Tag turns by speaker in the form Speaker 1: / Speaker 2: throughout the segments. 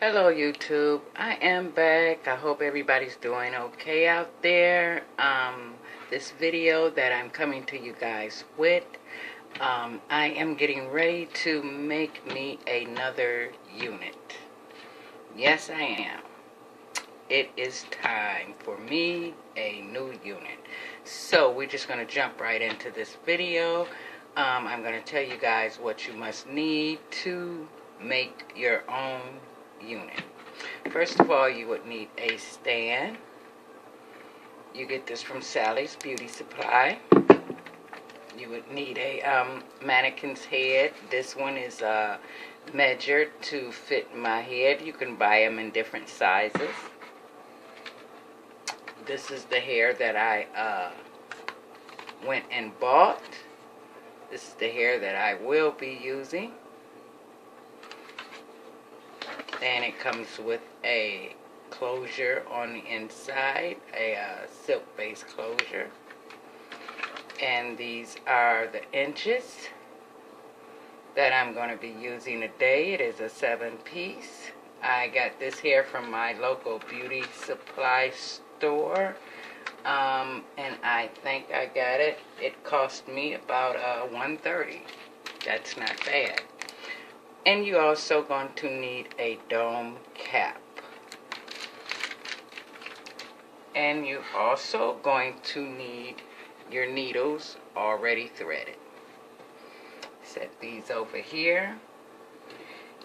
Speaker 1: Hello YouTube, I am back. I hope everybody's doing okay out there. This video that I'm coming to you guys with, I am getting ready to make me another unit. Yes, I am. It is time for me a new unit. So we're just going to jump right into this video. I'm going to tell you guys what you must need to make your own unit. First of all, you would need a stand. You get this from Sally's Beauty Supply. You would need a mannequin's head. This one is measured to fit my head. You can buy them in different sizes. This is the hair that I went and bought. This is the hair that I will be using. And it comes with a closure on the inside, a silk-based closure. And these are the inches that I'm going to be using today. It is a 7-piece. I got this hair from my local beauty supply store. And I think I got it. It cost me about $130. That's not bad. And you're also going to need a dome cap. And you're also going to need your needles already threaded. Set these over here.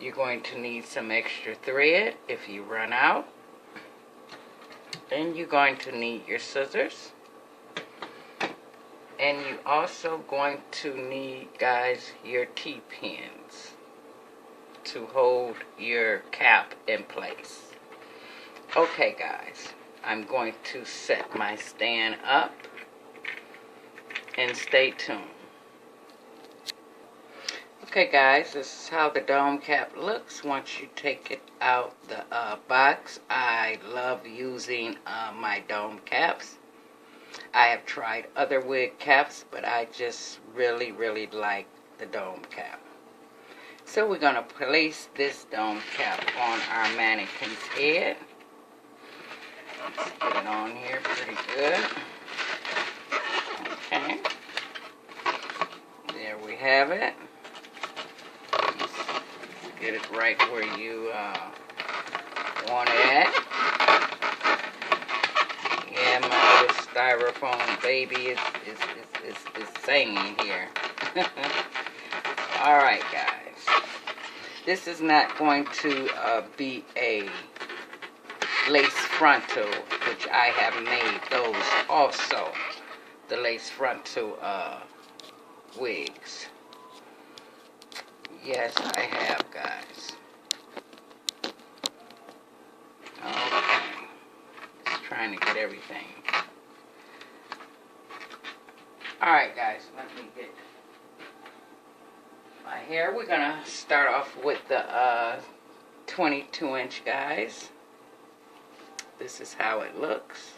Speaker 1: You're going to need some extra thread if you run out. And you're going to need your scissors. And you're also going to need, guys, your T-pins to hold your cap in place. Okay, guys, I'm going to set my stand up and stay tuned. Okay, guys, this is how the dome cap looks once you take it out the box. I love using my dome caps. I have tried other wig caps, but I just really like the dome cap. So we're going to place this dome cap on our mannequin's head. Let's get it on here pretty good. Okay. There we have it. Get it right where you want it at. Yeah, my little styrofoam baby is singing here. Alright, guys. This is not going to be a lace frontal, which I have made those also. The lace frontal wigs. Yes, I have, guys. Okay. Just trying to get everything. Alright, guys, let me get my hair. We're going to start off with the 22-inch, guys. This is how it looks.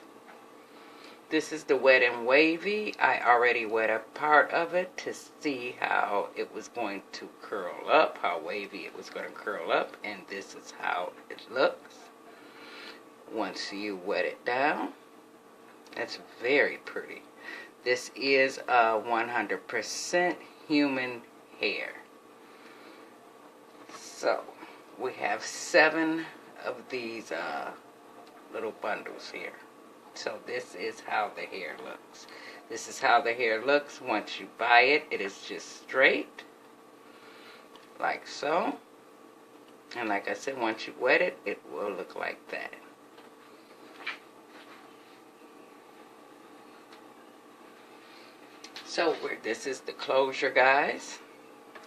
Speaker 1: This is the wet and wavy. I already wet a part of it to see how it was going to curl up, how wavy it was going to curl up, and this is how it looks once you wet it down. That's very pretty. This is 100% human hair. So we have 7 of these little bundles here. So this is how the hair looks. This is how the hair looks once you buy it. It is just straight, like so. And like I said, once you wet it, it will look like that. So this is the closure, guys.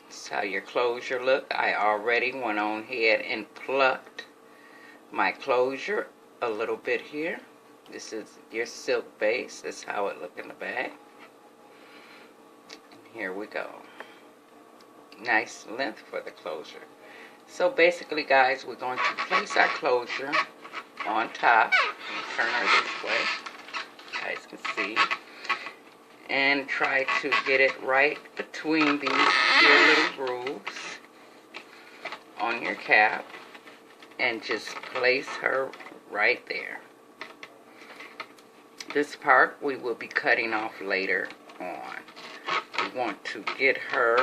Speaker 1: This is how your closure look. I already went on ahead and plucked my closure a little bit here. This is your silk base. This is how it look in the back. And here we go. Nice length for the closure. So basically, guys, we're going to place our closure on top. Turn her this way. You guys can see. And try to get it right between these here little grooves on your cap. and just place her right there. This part we will be cutting off later on. We want to get her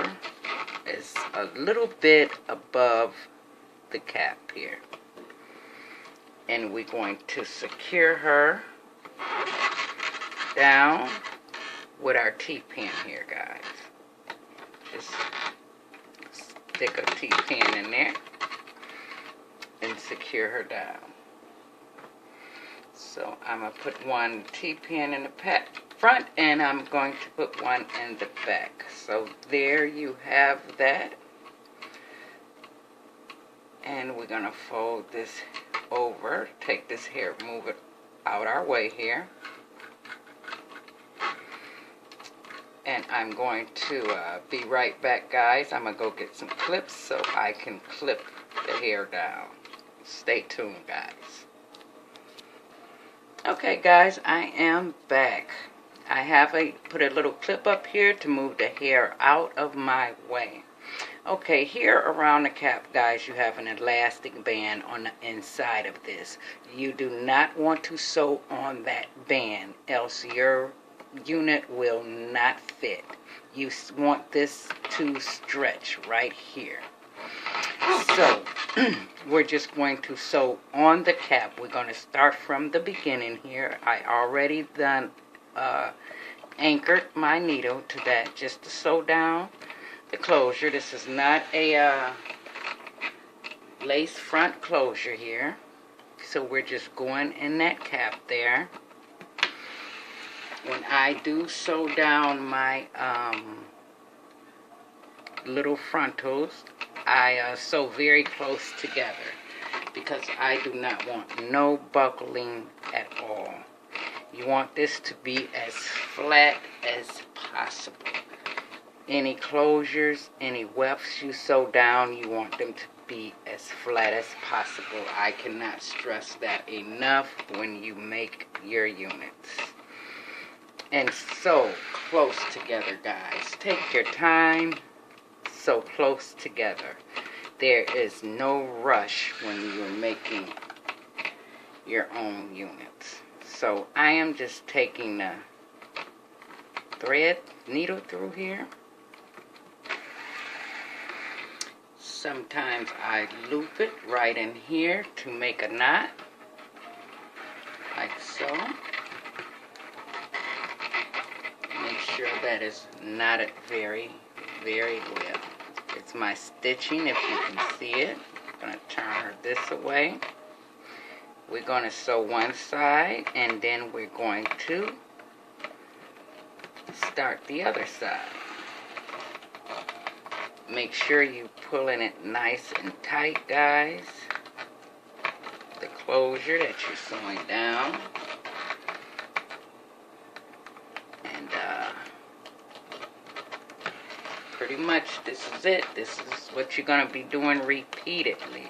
Speaker 1: as a little bit above the cap here. And we're going to secure her down with our T-pin here, guys. Just stick a T-pin in there and secure her down. So I'm going to put one T-pin in the front, and I'm going to put one in the back. So there you have that. And we're going to fold this over, take this hair, move it out our way here. And I'm going to be right back, guys. I'm going to go get some clips so I can clip the hair down. Stay tuned, guys. Okay, guys, I am back. I have put a little clip up here to move the hair out of my way. Okay, here around the cap, guys, you have an elastic band on the inside of this. You do not want to sew on that band, else your unit will not fit. You want this to stretch right here. So, we're just going to sew on the cap. We're going to start from the beginning here. I already done anchored my needle to that just to sew down the closure. This is not a lace front closure here. So we're just going in that cap there. When I do sew down my little frontals, I sew very close together because I do not want no buckling at all. You want this to be as flat as possible. Any closures, any wefts you sew down, you want them to be as flat as possible. I cannot stress that enough when you make your units. And sew close together, guys. Take your time. So close together. There is no rush when you're making your own units. So I am just taking the thread needle through here. Sometimes I loop it right in here to make a knot, like so. Make sure that is knotted very, very well. It's my stitching, if you can see it. I'm going to turn her this away. We're going to sew one side, and then we're going to start the other side. Make sure you pulling it nice and tight, guys. The closure that you're sewing down. And pretty much this is it. This is what you're going to be doing repeatedly.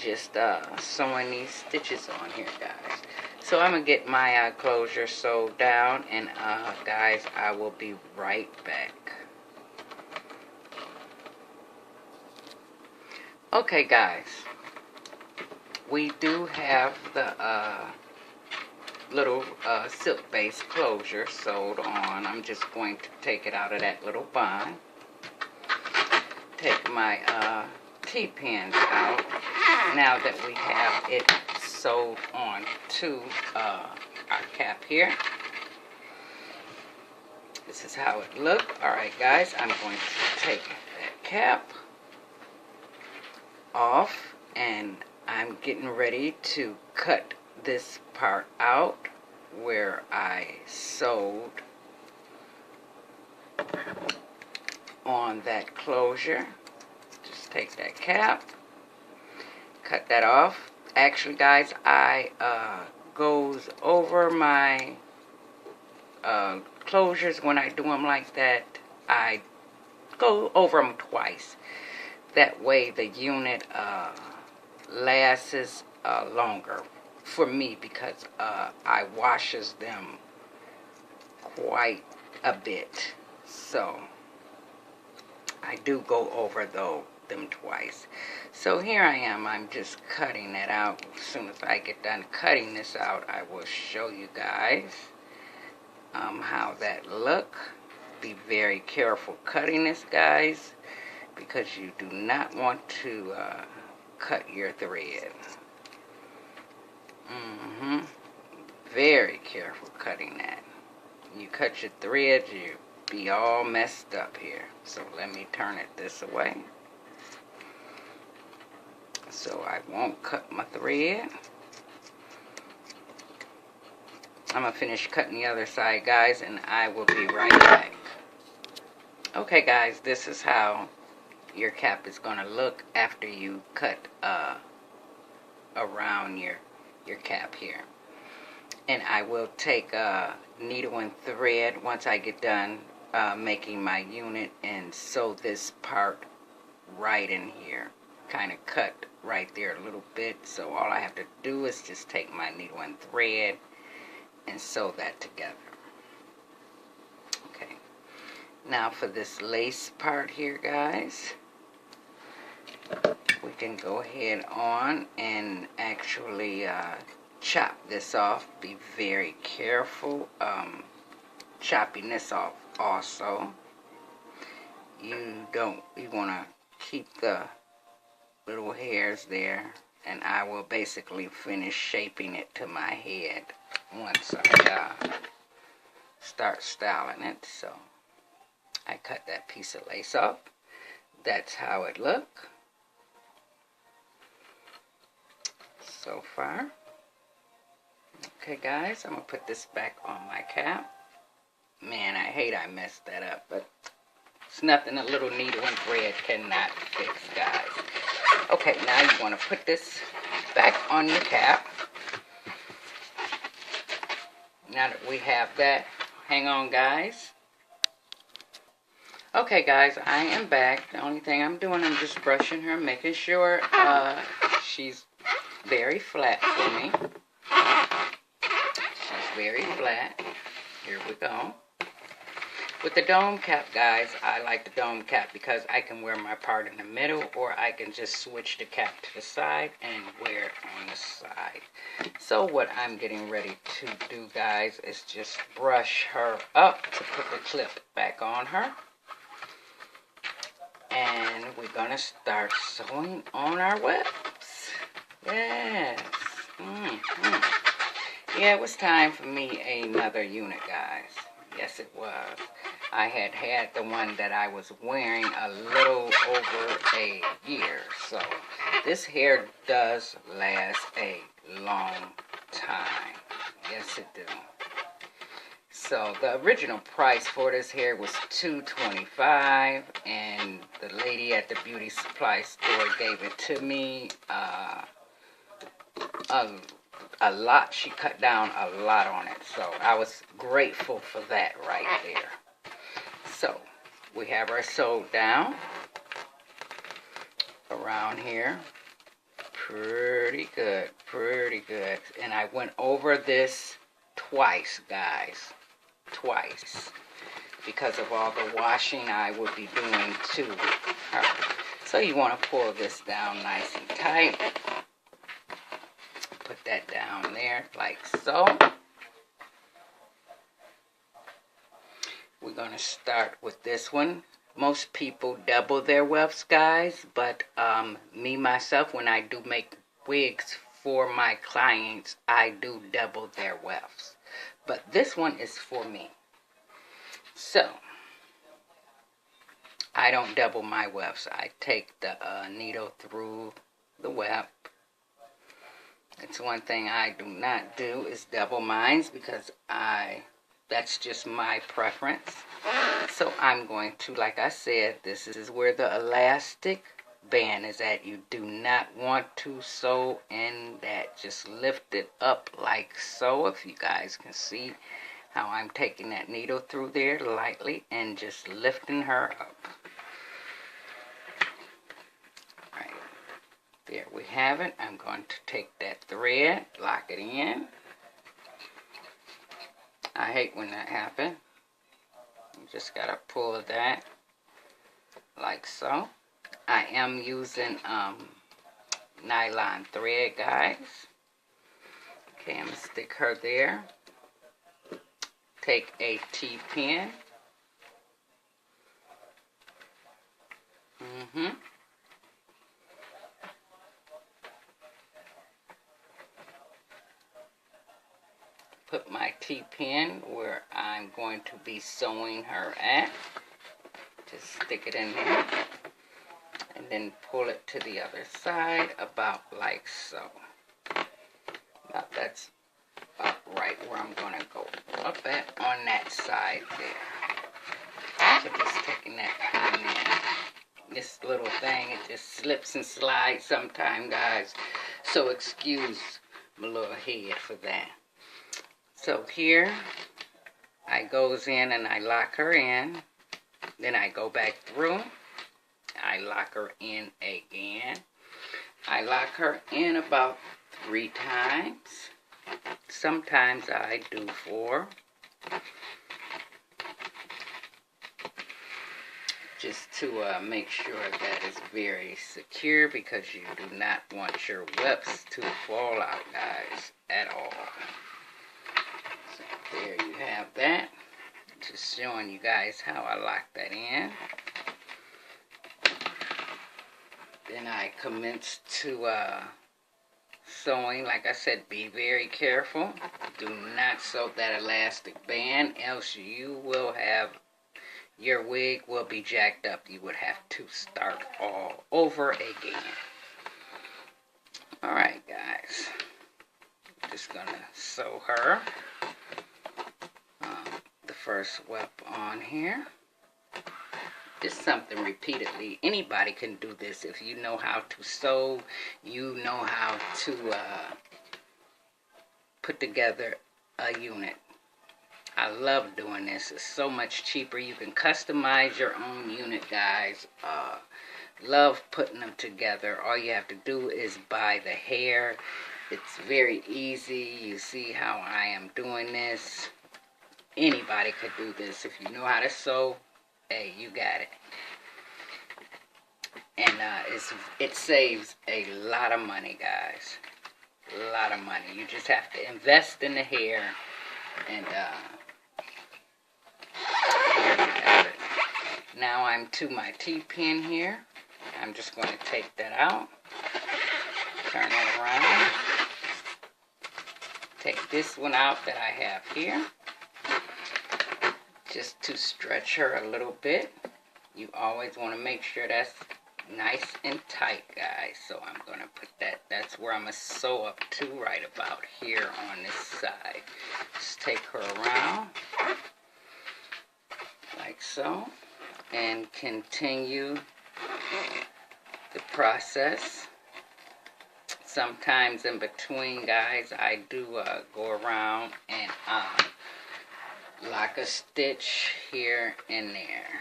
Speaker 1: Just sewing these stitches on here, guys. So I'm going to get my closure sewed down, and guys, I will be right back. Okay, guys, we do have the little silk base closure sewed on. I'm just going to take it out of that little bind. Take my T-pins out now that we have it sewed on to our cap here. This is how it looks. Alright, guys, I'm going to take that cap off, and I'm getting ready to cut this part out where I sewed on that closure. Just take that cap, cut that off. Actually, guys, I goes over my closures when I do them like that. I go over them twice. That way the unit lasts longer for me, because I washes them quite a bit. So I do go over though them twice. So here I am. I'm just cutting it out. As soon as I get done cutting this out, I will show you guys how that look. Be very careful cutting this, guys, because you do not want to cut your thread. Very careful cutting that. You cut your threads, you be all messed up here. So let me turn it this way, so I won't cut my thread. I'm gonna finish cutting the other side, guys, and I will be right back. Okay, guys, this is how your cap is gonna look after you cut around your cap here. And I will take a needle and thread once I get done making my unit and sew this part right in here. Kind of cut right there a little bit. So all I have to do is just take my needle and thread and sew that together. Okay. Now for this lace part here, guys, we can go ahead on and actually chop this off. Be very careful chopping this off also. You want to keep the little hairs there, and I will basically finish shaping it to my head once I start styling it. So I cut that piece of lace off. That's how it look so far. Okay, guys, I'm gonna put this back on my cap. Man, I hate I messed that up, but it's nothing a little needle and thread cannot fix, guys. Okay, now you want to put this back on your cap. Now that we have that, hang on, guys. Okay, guys, I am back. The only thing I'm doing, I'm just brushing her, making sure she's very flat for me. She's very flat. Here we go. With the dome cap, guys, I like the dome cap because I can wear my part in the middle, or I can just switch the cap to the side and wear it on the side. So what I'm getting ready to do, guys, is just brush her up to put the clip back on her. And we're going to start sewing on our webs. Yes. Yeah, it was time for me another unit, guys. Yes, it was. I had the one that I was wearing a little over a year. So this hair does last a long time. Yes, it do. So the original price for this hair was $2.25, and the lady at the beauty supply store gave it to me a lot. She cut down a lot on it, so I was grateful for that right there. So we have her sewed down around here. Pretty good, pretty good. And I went over this twice, guys. Twice, because of all the washing I would be doing to her. So you want to pull this down nice and tight. Put that down there like so. We're going to start with this one. Most people double their wefts, guys, but me myself, when I do make wigs for my clients, I do double their wefts. But this one is for me. So I don't double my wefts. I take the needle through the weft. It's one thing I do not do is double mines, because that's just my preference. So I'm going to, like I said, this is where the elastic band is at. You do not want to sew in that. Just lift it up like so. If you guys can see how I'm taking that needle through there lightly and just lifting her up. Right. There we have it. I'm going to take that thread, lock it in. I hate when that happens. You just gotta pull that like so. I am using nylon thread, guys. Okay, I'm going to stick her there. Take a T-pin. Put my T-pin where I'm going to be sewing her at. Just stick it in there. And then pull it to the other side about like so. Now that's about right where I'm going to go up at on that side there. So just taking that pin in. This little thing, it just slips and slides sometime, guys. So excuse my little head for that. So here I goes in and I lock her in. Then I go back through. I lock her in again. I lock her in about 3 times. Sometimes I do 4. Just to make sure that it's very secure, because you do not want your webs to fall out, guys, at all. So there you have that. Just showing you guys how I lock that in. Then I commence to sewing. Like I said, be very careful. Do not sew that elastic band, else you will have, your wig will be jacked up. You would have to start all over again. Alright, guys. Just gonna sew her. The first web on here. Just something repeatedly. Anybody can do this. If you know how to sew, you know how to put together a unit. I love doing this. It's so much cheaper. You can customize your own unit, guys. Love putting them together. All you have to do is buy the hair. It's very easy. You see how I am doing this. Anybody could do this. If you know how to sew, hey, you got it. And it saves a lot of money, guys. A lot of money. You just have to invest in the hair. And there you have it. Now I'm to my T-pin here. I'm just going to take that out. Turn it around. Take this one out that I have here. Just to stretch her a little bit. You always want to make sure that's nice and tight, guys. So I'm going to put that, that's where I'm going to sew up to, right about here on this side. Just take her around, like so, and continue the process. Sometimes in between, guys, I do go around and lock a stitch here and there.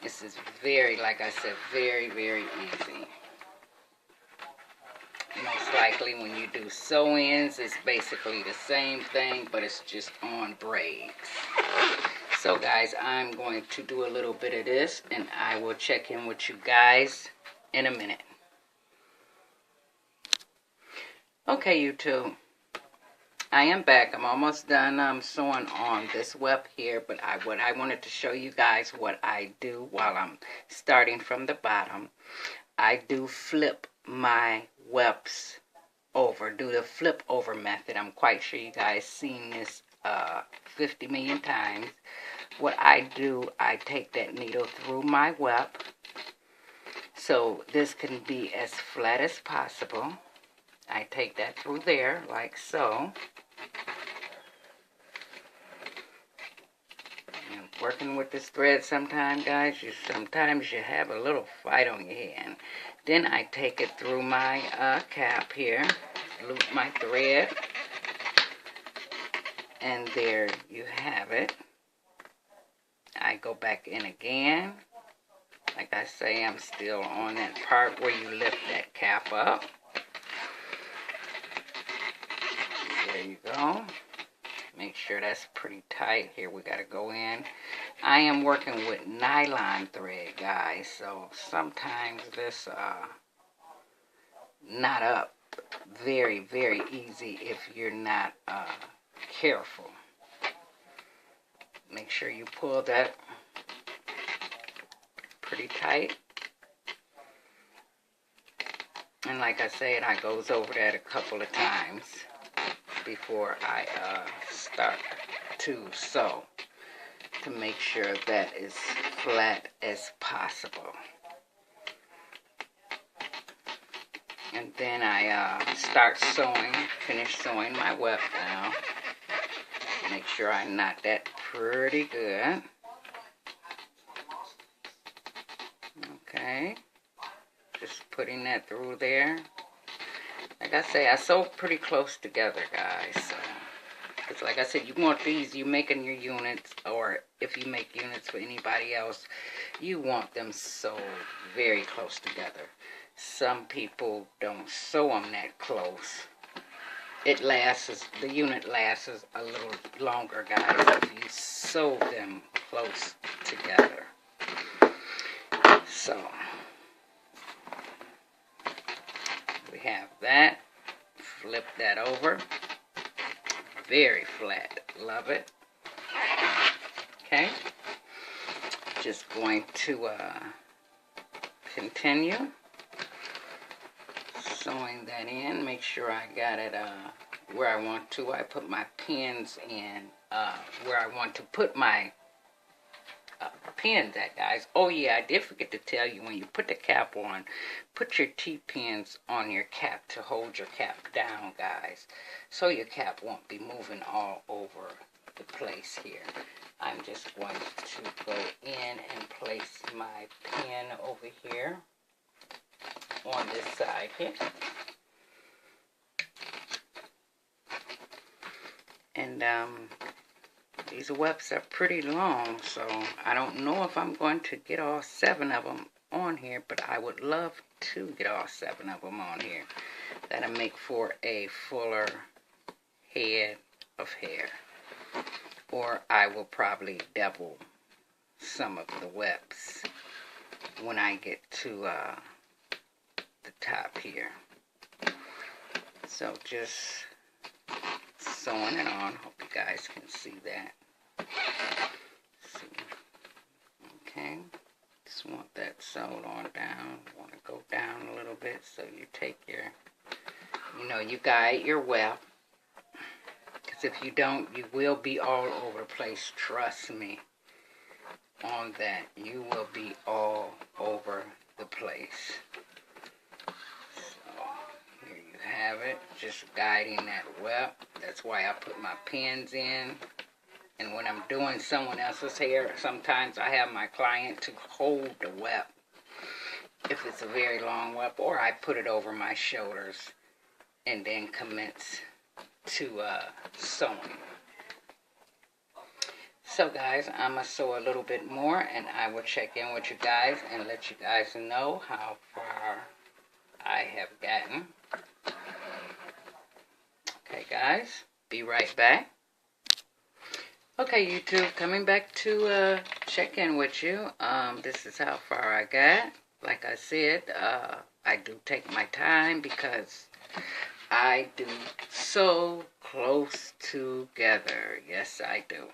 Speaker 1: This is very, like I said, very, very easy. Most likely when you do sew-ins, it's basically the same thing, but it's just on braids. So guys, I'm going to do a little bit of this, and I will check in with you guys in a minute. Okay, YouTube. I am back. I'm almost done. I'm sewing on this web here, but what I wanted to show you guys what I do while I'm starting from the bottom. I do flip my webs over, do the flip over method. I'm quite sure you guys seen this 50 million times. What I do, I take that needle through my web, so this can be as flat as possible. I take that through there like so. And working with this thread sometimes, guys, sometimes you have a little fight on your hand. Then I take it through my cap here, loop my thread, and there you have it. I go back in again. Like I say, I'm still on that part where you lift that cap up. There you go. Make sure that's pretty tight. Here we got to go in. I am working with nylon thread, guys, so sometimes this knot up very, very easy if you're not careful. Make sure you pull that pretty tight. And like I said, I goes over that a couple of times before I start to sew, to make sure that is flat as possible. And then I start sewing, finish sewing my weft down. Make sure I knot that pretty good. Okay, just putting that through there. Like I say, I sew pretty close together, guys. So, because like I said, you want these, you making your units, or if you make units for anybody else, you want them sewed very close together. Some people don't sew them that close. It lasts, the unit lasts a little longer, guys, if you sew them close together. So, we have that. Flip that over. Very flat. Love it. Okay. Just going to continue sewing that in. Make sure I got it where I want to. I put my pins in where I want to put my pins at, guys. Oh yeah, I did forget to tell you, when you put the cap on, put your T-pins on your cap to hold your cap down, guys, so your cap won't be moving all over the place here. I'm just going to go in and place my pin over here on this side here. And these wefts are pretty long, so I don't know if I'm going to get all 7 of them on here, but I would love to get all 7 of them on here. That'll make for a fuller head of hair. Or I will probably double some of the wefts when I get to the top here. So just sewing it on. Hope you guys can see that. See. Okay. Just want that sewed on down. Want to go down a little bit, so you take your, you guide your weft. Because if you don't, you will be all over the place. Trust me on that. You will be all over the place. Here you have it, just guiding that weft. That's why I put my pins in. And when I'm doing someone else's hair, sometimes I have my client to hold the weft if it's a very long weft, or I put it over my shoulders and then commence to sewing. So guys, I'm going to sew a little bit more, and I will check in with you guys and let you guys know how far I have gotten. Okay guys, be right back. Okay YouTube, coming back to check in with you. This is how far I got. Like I said, I do take my time because I do so close together. Yes, I do.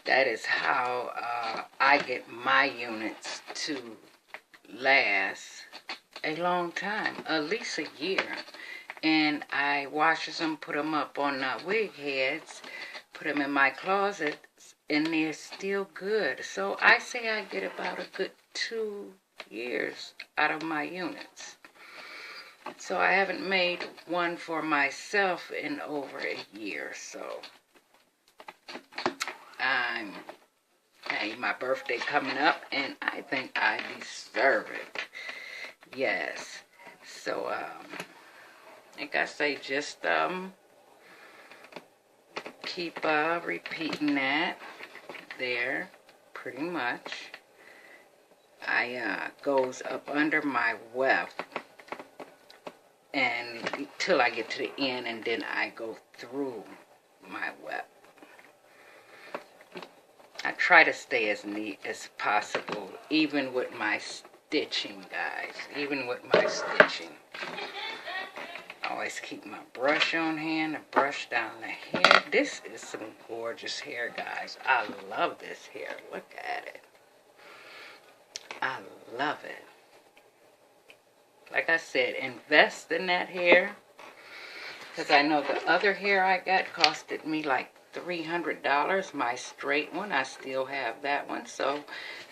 Speaker 1: That is how I get my units to last a long time, at least a year. And I wash them, put them up on wig heads, put them in my closet, and they're still good. So I say I get about a good 2 years out of my units. So I haven't made one for myself in over a year. So hey, my birthday coming up, and I think I deserve it. Yes. So like I say, just keep repeating that there, pretty much. I goes up under my weft and till I get to the end, and then I go through my weft. I try to stay as neat as possible, even with my stitching, guys. Even with my stitching. I always keep my brush on hand to brush down the hair. This is some gorgeous hair, guys. I love this hair. Look at it. I love it. Like I said, invest in that hair. Because I know the other hair I got costed me like $300. My straight one, I still have that one. So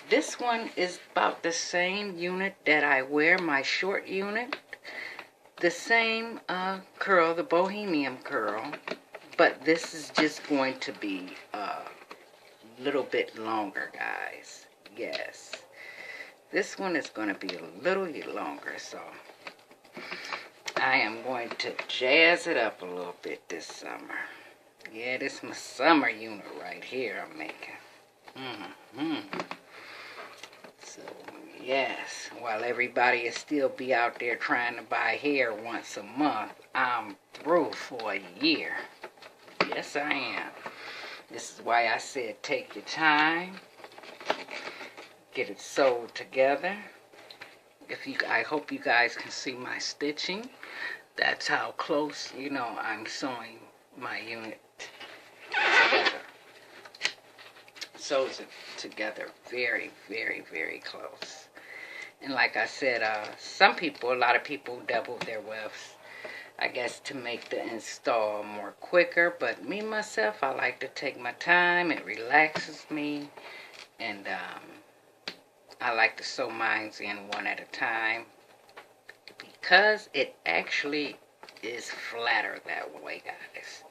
Speaker 1: this one is about the same unit that I wear, my short unit. The same curl, the bohemian curl. But this is just going to be a little bit longer, guys. Yes. This one is going to be a little longer, so I am going to jazz it up a little bit this summer. Yeah, this is my summer unit right here I'm making. So, yes, while everybody is still be out there trying to buy hair once a month, I'm through for a year. Yes, I am. This is why I said take your time. Get it sewed together. I hope you guys can see my stitching. That's how close, you know, I'm sewing my unit together. Sews it together very, very, very close. And like I said, a lot of people double their wefts, I guess, to make the install more quicker. But me, myself, I like to take my time. It relaxes me. And, I like to sew mine in one at a time because it actually is flatter that way, guys.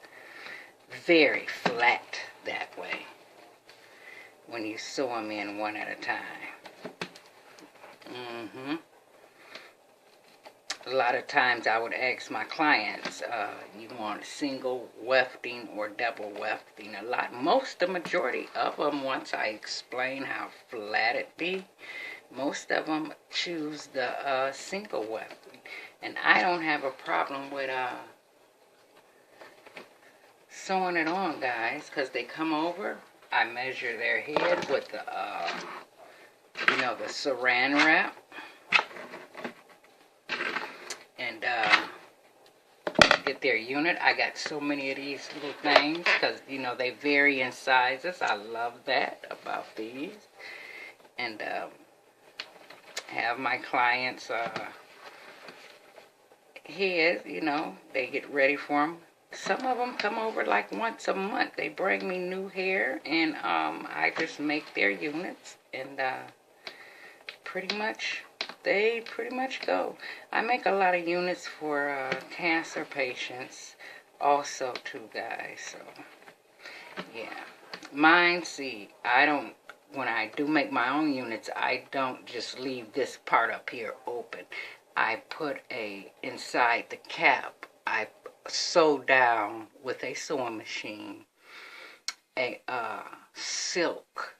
Speaker 1: Very flat that way when you sew them in one at a time. A lot of times I would ask my clients, you want single wefting or double wefting? The majority of them, once I explain how flat it be, most of them choose the single wefting. And I don't have a problem with sewing it on, guys, because they come over, I measure their head with the, the saran wrap. And get their unit. I got so many of these little things because, they vary in sizes. I love that about these. And have my clients heads, they get ready for them. Some of them come over like once a month. They bring me new hair, and I just make their units, and they pretty much go. I make a lot of units for cancer patients also too, guys. So, yeah. Mine, see, when I do make my own units, I don't just leave this part up here open. I put inside the cap, I sew down with a sewing machine a silk,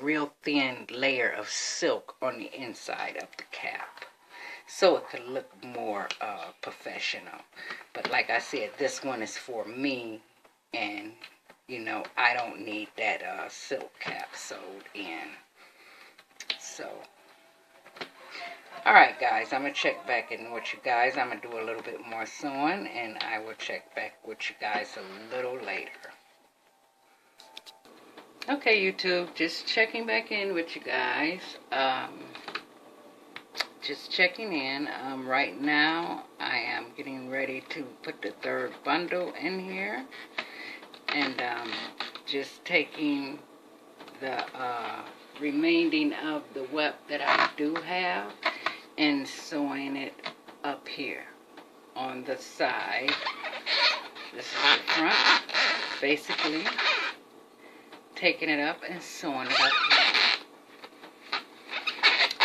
Speaker 1: real thin layer of silk on the inside of the cap, so it could look more professional. But like I said, this one is for me, and I don't need that silk cap sewed in. So, alright guys, I'm going to check back in with you guys. I'm going to do a little bit more sewing, and I will check back with you guys a little later. Okay, YouTube, just checking back in with you guys. Just checking in. Right now, I am getting ready to put the third bundle in here. And just taking the remaining of the weft that I do have and sewing it up here on the side. This is the front, basically. Taking it up and sewing it up here,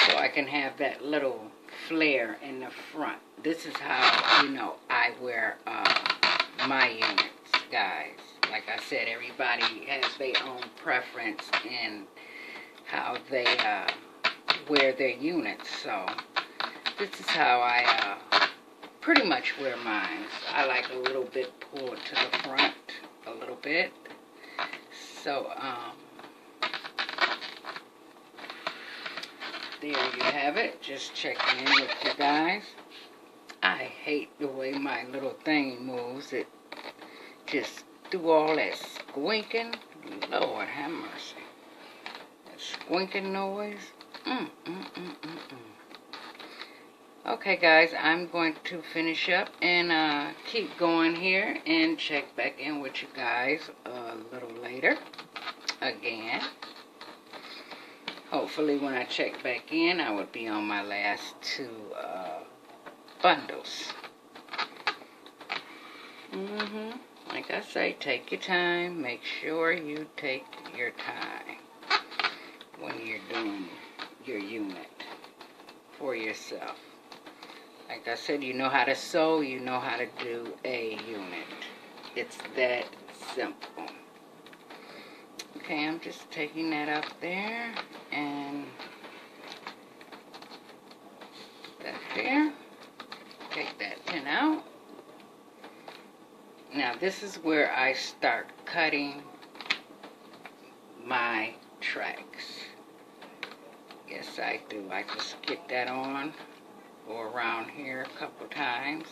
Speaker 1: so I can have that little flare in the front. This is how, I wear my units, guys. Like I said, everybody has their own preference in how they wear their units. So this is how I pretty much wear mine. I like a little bit pulled to the front, a little bit. So, there you have it. Just checking in with you guys. I hate the way my little thing moves. It just do all that squinking. Lord have mercy. That squinking noise. Okay, guys, I'm going to finish up and keep going here and check back in with you guys a little later again. Hopefully when I check back in, I would be on my last two bundles. Like I say, take your time. Make sure you take your time when you're doing your unit for yourself. Like I said, you know how to sew, you know how to do a unit. It's that simple. Okay, I'm just taking that up there and that there. Take that pin out. Now this is where I start cutting my tracks. Yes, I do. I just get that on. Go around here a couple times.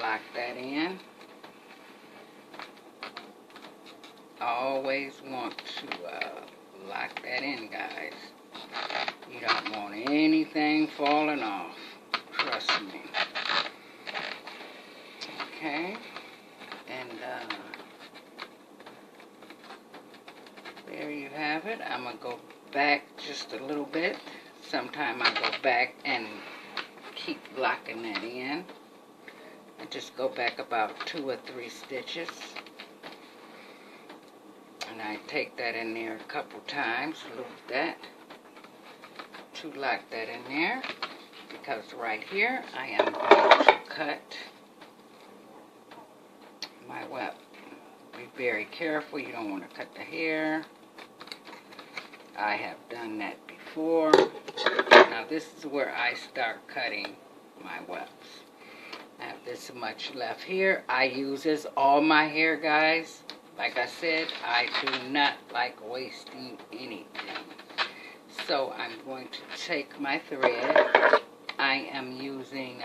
Speaker 1: Lock that in. Always want to lock that in, guys. You don't want anything falling off. Trust me. Okay. And there you have it. I'm going to go back just a little bit. Sometime I go back and keep locking that in. I just go back about 2 or 3 stitches. And I take that in there a couple times, loop that, to lock that in there. Because right here, I am going to cut my web. Be very careful, you don't want to cut the hair. I have done that before. Now this is where I start cutting my webs. I have this much left here. I use this all my hair, guys. Like I said, I do not like wasting anything. So I'm going to take my thread. I am using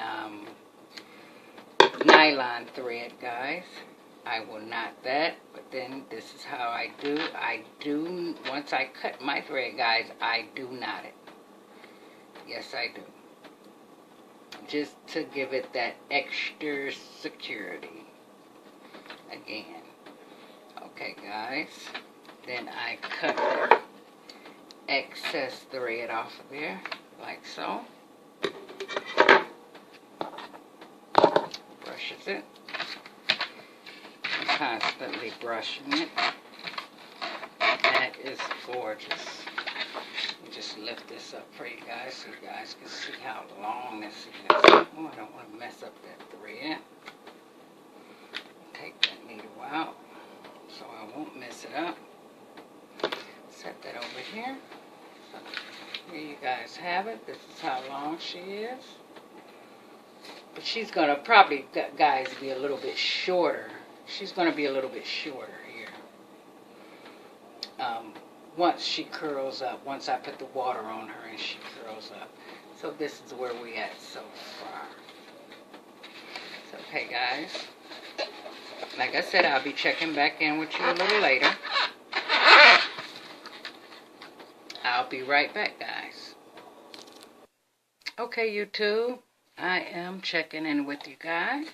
Speaker 1: nylon thread, guys. I will knot that, but then this is how I do. Once I cut my thread, guys, I do knot it. Yes, I do. Just to give it that extra security. Again. Okay, guys. Then I cut the excess thread off of there, like so. Brushes it. I'm constantly brushing it. That is gorgeous. Just lift this up for you guys so you guys can see how long this is. Oh, I don't want to mess up that thread. Take that needle out so I won't mess it up. Set that over here. So here you guys have it. This is how long she is. But she's going to probably, guys, be a little bit shorter. She's going to be a little bit shorter here. Once she curls up, once I put the water on her and she curls up. So this is where we at so far. So, okay, guys. Like I said, I'll be checking back in with you a little later. I'll be right back, guys. Okay, YouTube. I am checking in with you guys.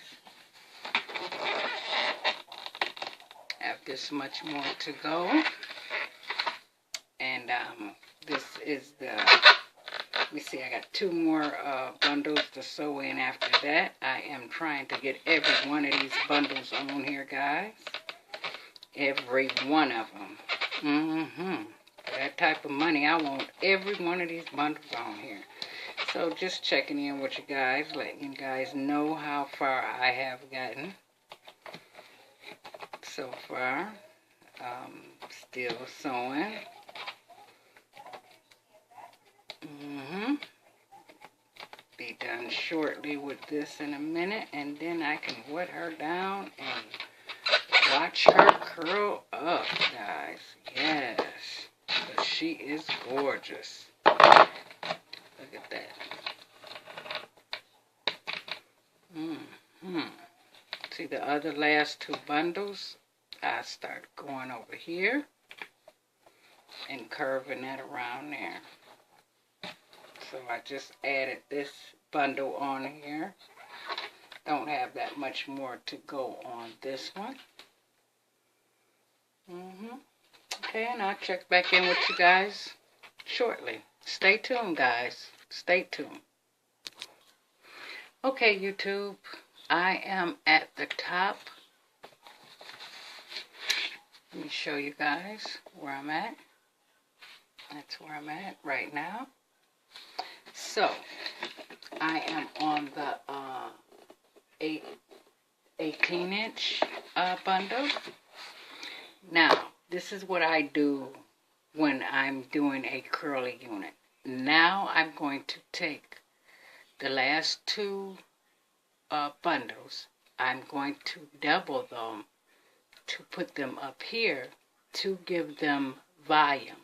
Speaker 1: Have this much more to go. And this is the, let me see, I got 2 more bundles to sew in after that. I am trying to get every one of these bundles on here, guys. Every one of them. For that type of money, I want every one of these bundles on here. So just checking in with you guys, letting you guys know how far I have gotten so far. Still sewing. Be done shortly with this in a minute, and then I can wet her down and watch her curl up, guys. Yes, but she is gorgeous. Look at that. See the other last two bundles? I start going over here and curving that around there. So I just added this bundle on here. Don't have that much more to go on this one. Okay, and I'll check back in with you guys shortly. Stay tuned, guys. Stay tuned. Okay, YouTube, I am at the top. Let me show you guys where I'm at. That's where I'm at right now. So, I am on the 18-inch bundle. Now, this is what I do when I'm doing a curly unit. Now, I'm going to take the last two bundles. I'm going to double them to put them up here to give them volume.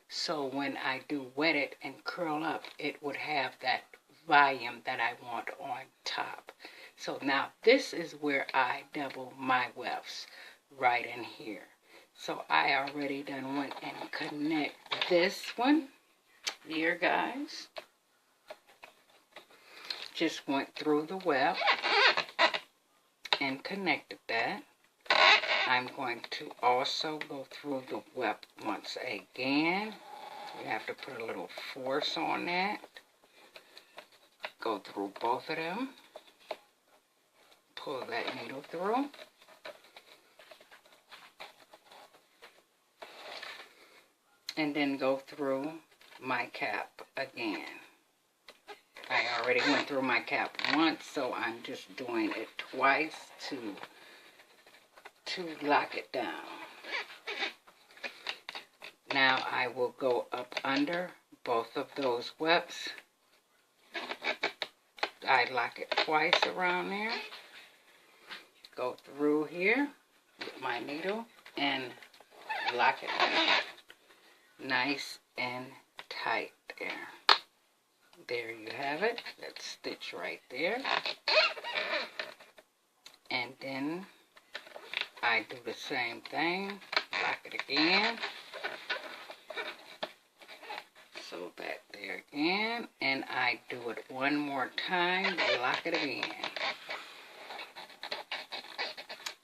Speaker 1: So when I do wet it and curl up, it would have that volume that I want on top. So now this is where I double my wefts, right in here. So I already done went and connect this one here, guys. Just went through the weft and connected that. I'm going to also go through the weft once again. You have to put a little force on that. Go through both of them. Pull that needle through. And then go through my cap again. I already went through my cap once, so I'm just doing it twice to lock it down. Now I will go up under both of those wefts. I lock it twice around there. Go through here with my needle and lock it down. Nice and tight there. There you have it. That stitch right there. And then I do the same thing. Lock it again. Sew that there again. And I do it one more time. Lock it again.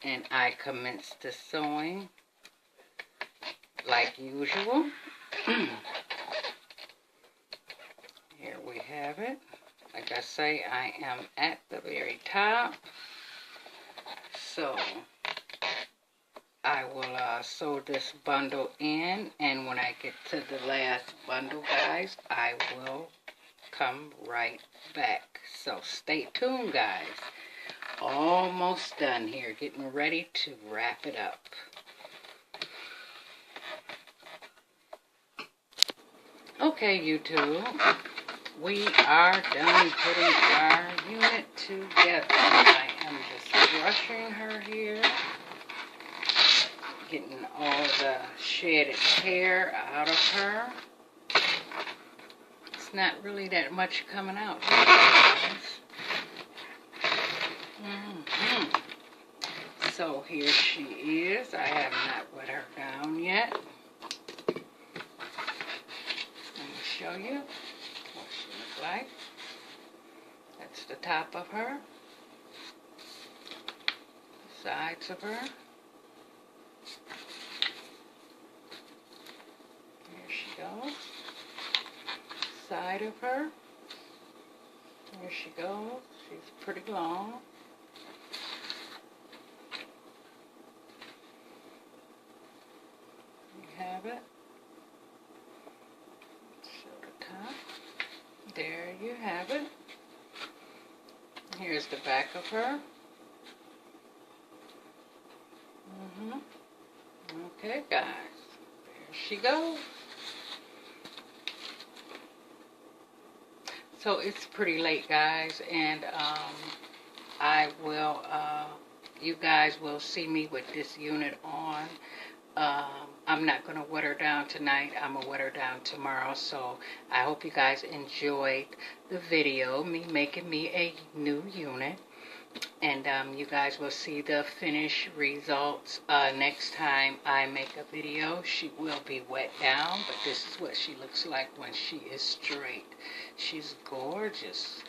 Speaker 1: And I commence the sewing like usual. Here we have it. Like I say, I am at the very top. So I will sew this bundle in, and when I get to the last bundle, guys, I will come right back. So stay tuned, guys. Almost done here, getting ready to wrap it up. Okay, YouTube, we are done putting our unit together. I am just brushing her here, getting all the shedded hair out of her. It's not really that much coming out here, guys. So here she is. I have not wet her down yet. Show you what she looks like. That's the top of her, the sides of her. There she goes. Side of her. There she goes. She's pretty long. You have it. There you have it. Here's the back of her. Okay, guys. There she goes. So it's pretty late, guys, and I will, you guys will see me with this unit on. I'm not going to wet her down tonight. I'm going to wet her down tomorrow. So I hope you guys enjoyed the video, me making me a new unit. And you guys will see the finished results next time I make a video. She will be wet down, but this is what she looks like when she is straight. She's gorgeous.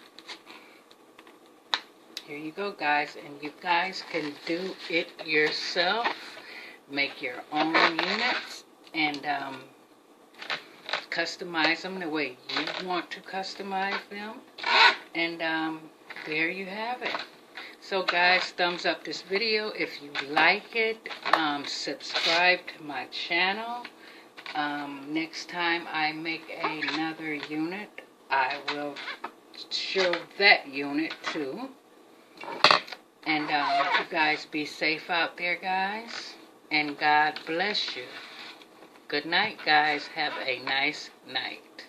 Speaker 1: Here you go, guys, and you guys can do it yourself. Make your own units and customize them the way you want to customize them. And there you have it. So guys, thumbs up this video if you like it. Subscribe to my channel. Next time I make another unit, I will show that unit too. And you guys be safe out there, guys. And God bless you. Good night, guys. Have a nice night.